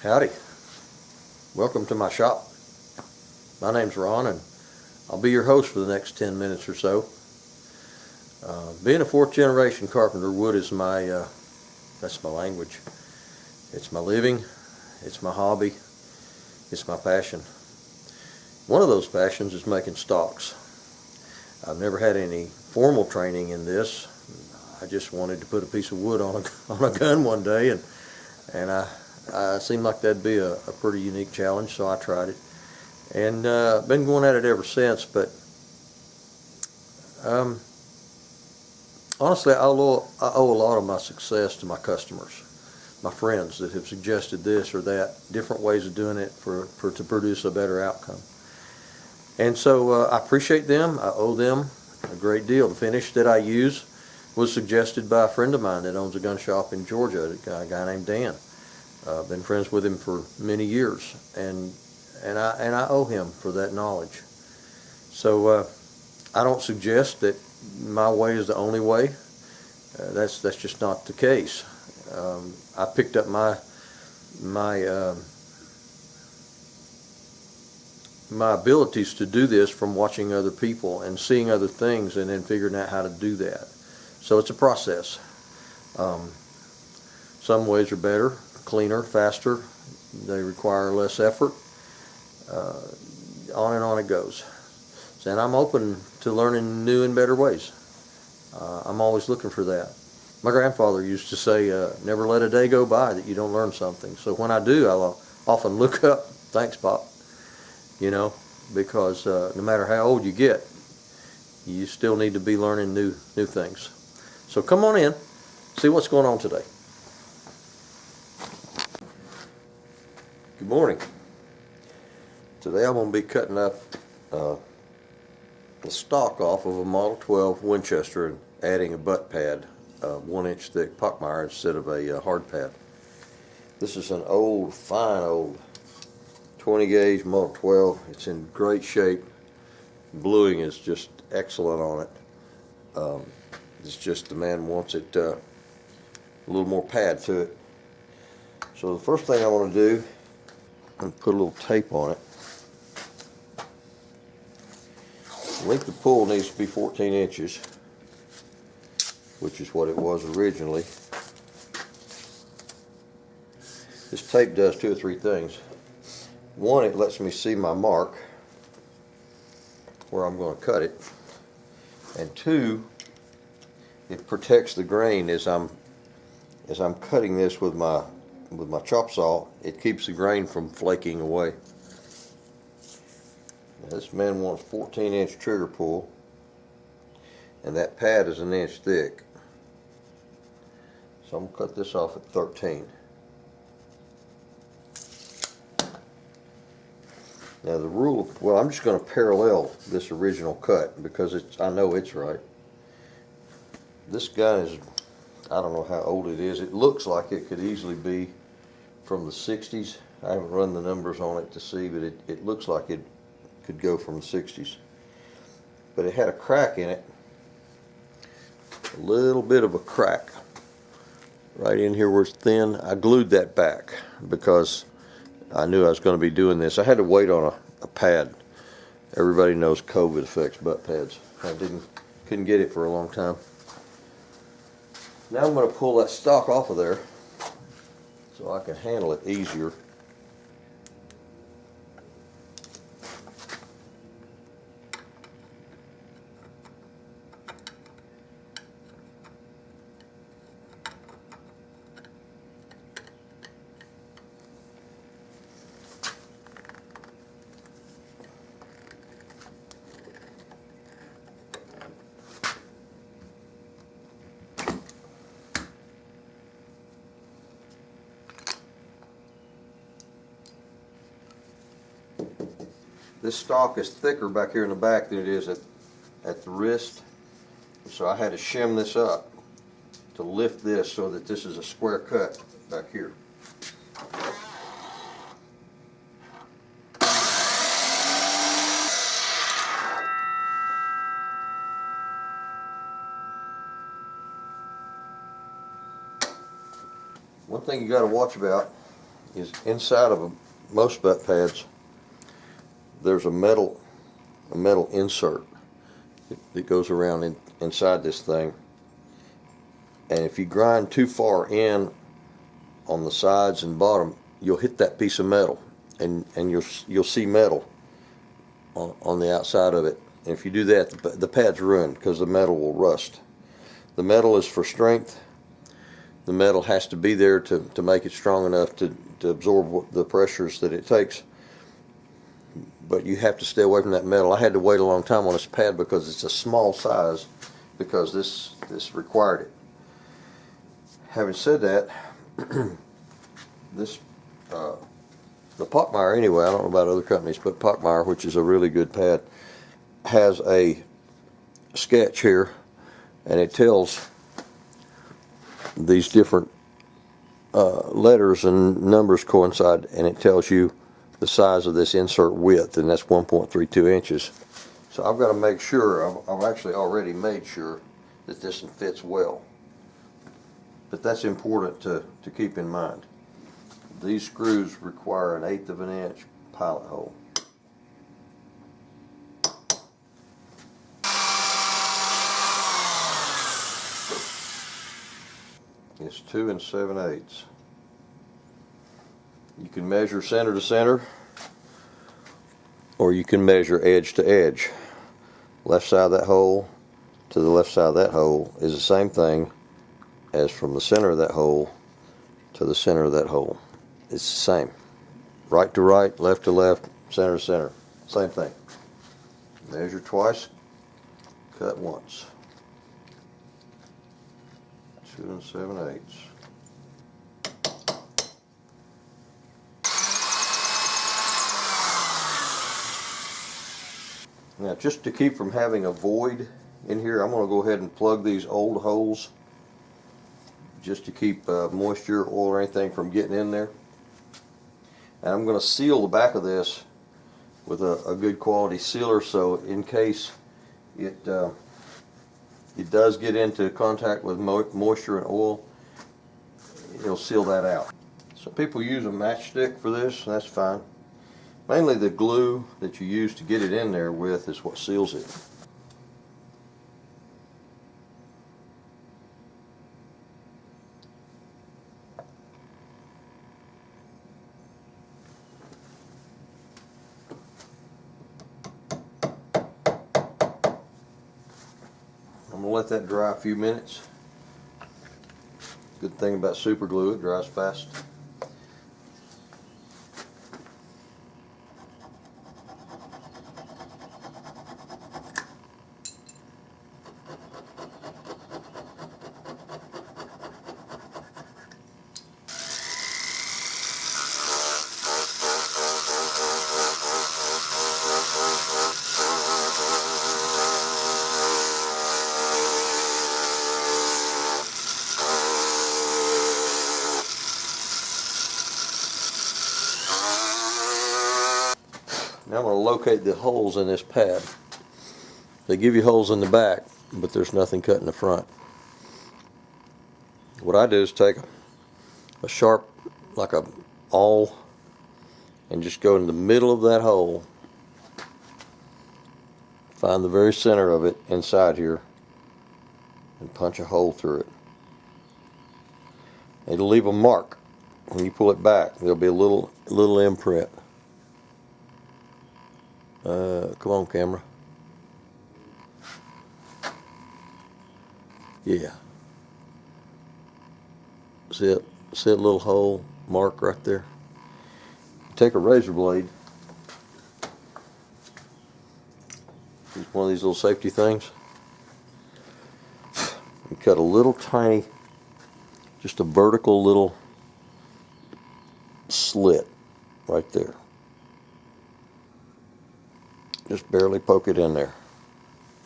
Howdy. Welcome to my shop. My name's Ron and I'll be your host for the next 10 minutes or so. Being a fourth generation carpenter, wood is that's my language. It's my living, it's my hobby, it's my passion. One of those passions is making stocks. I've never had any formal training in this. I just wanted to put a piece of wood on a gun one day, and I seemed like that'd be a pretty unique challenge, so I tried it. And been going at it ever since, but honestly, I owe a lot of my success to my customers, my friends that have suggested this or that, different ways of doing it to produce a better outcome. And so I appreciate them. I owe them a great deal. The finish that I use was suggested by a friend of mine that owns a gun shop in Georgia, a guy named Dan. I've been friends with him for many years, and I owe him for that knowledge. So I don't suggest that my way is the only way. That's just not the case. I picked up my abilities to do this from watching other people and seeing other things and then figuring out how to do that. So it's a process. Some ways are better, cleaner, faster. They require less effort. On and on it goes. And I'm open to learning new and better ways. I'm always looking for that. My grandfather used to say, never let a day go by that you don't learn something. So when I do, I'll often look up, thanks, Pop, because no matter how old you get, you still need to be learning new things. So come on in, see what's going on today. Good morning. Today I'm going to be cutting up the stock off of a Model 12 Winchester and adding a butt pad, 1-inch thick Pockmeyer instead of a hard pad. This is an fine old 20 gauge Model 12. It's in great shape. Bluing is just excellent on it. It's just the man wants it a little more pad to it. So the first thing I want to do, I'm going to put a little tape on it. The length of pull needs to be 14 inches, which is what it was originally. This tape does 2 or 3 things. One, it lets me see my mark where I'm going to cut it, and 2, it protects the grain as I'm cutting this with my chop saw. It keeps the grain from flaking away. Now, this man wants 14-inch trigger pull, and that pad is 1 inch thick. So I'm going to cut this off at 13. Now the rule, well, I'm just going to parallel this original cut because I know it's right. This gun is, I don't know how old it is. It looks like it could easily be from the 60s. I haven't run the numbers on it to see, but it looks like it could go from the 60s. But it had a crack in it, a little bit of a crack right in here where it's thin. I glued that back because I knew I was going to be doing this. I had to wait on a pad. Everybody knows COVID affects butt pads. I couldn't get it for a long time. Now I'm going to pull that stock off of there so I can handle it easier. This stock is thicker back here in the back than it is at the wrist, so I had to shim this up to lift this so that this is a square cut back here. One thing you got to watch about is inside of most butt pads, there's a metal insert that goes around inside this thing. And if you grind too far in on the sides and bottom, you'll hit that piece of metal, and you'll see metal on the outside of it. And if you do that, the pad's ruined because the metal will rust. The metal is for strength. The metal has to be there to make it strong enough to absorb the pressures that it takes. But you have to stay away from that metal. I had to wait a long time on this pad because it's a small size, because this required it. Having said that, this the Pockmeyer, anyway, I don't know about other companies, but Pockmeyer, which is a really good pad, has a sketch here, and it tells these different letters and numbers coincide, and it tells you the size of this insert width, and that's 1.32 inches. So I've got to make sure, I've actually already made sure that this fits well. But that's important to keep in mind. These screws require an 1/8 of an inch pilot hole. It's 2 7/8. You can measure center to center, or you can measure edge to edge. Left side of that hole to the left side of that hole is the same thing as from the center of that hole to the center of that hole. It's the same. Right to right, left to left, center to center. Same thing. Measure twice, cut once. 2 7/8. Now, just to keep from having a void in here, I'm going to go ahead and plug these old holes just to keep moisture, oil, or anything from getting in there. And I'm going to seal the back of this with a good quality sealer, so in case it does get into contact with moisture and oil, it'll seal that out. So people use a matchstick for this, and that's fine. Mainly the glue that you use to get it in there with is what seals it. I'm going to let that dry a few minutes. Good thing about super glue, it dries fast. Now I'm going to locate the holes in this pad. They give you holes in the back, but there's nothing cut in the front. What I do is take a sharp, like a awl, and just go in the middle of that hole, find the very center of it inside here, and punch a hole through it. It'll leave a mark. When you pull it back, there'll be a little imprint. Come on, camera. Yeah. See it? See a little hole mark right there? Take a razor blade. Use one of these little safety things. And cut a little tiny, just a vertical little slit right there. Just barely poke it in there.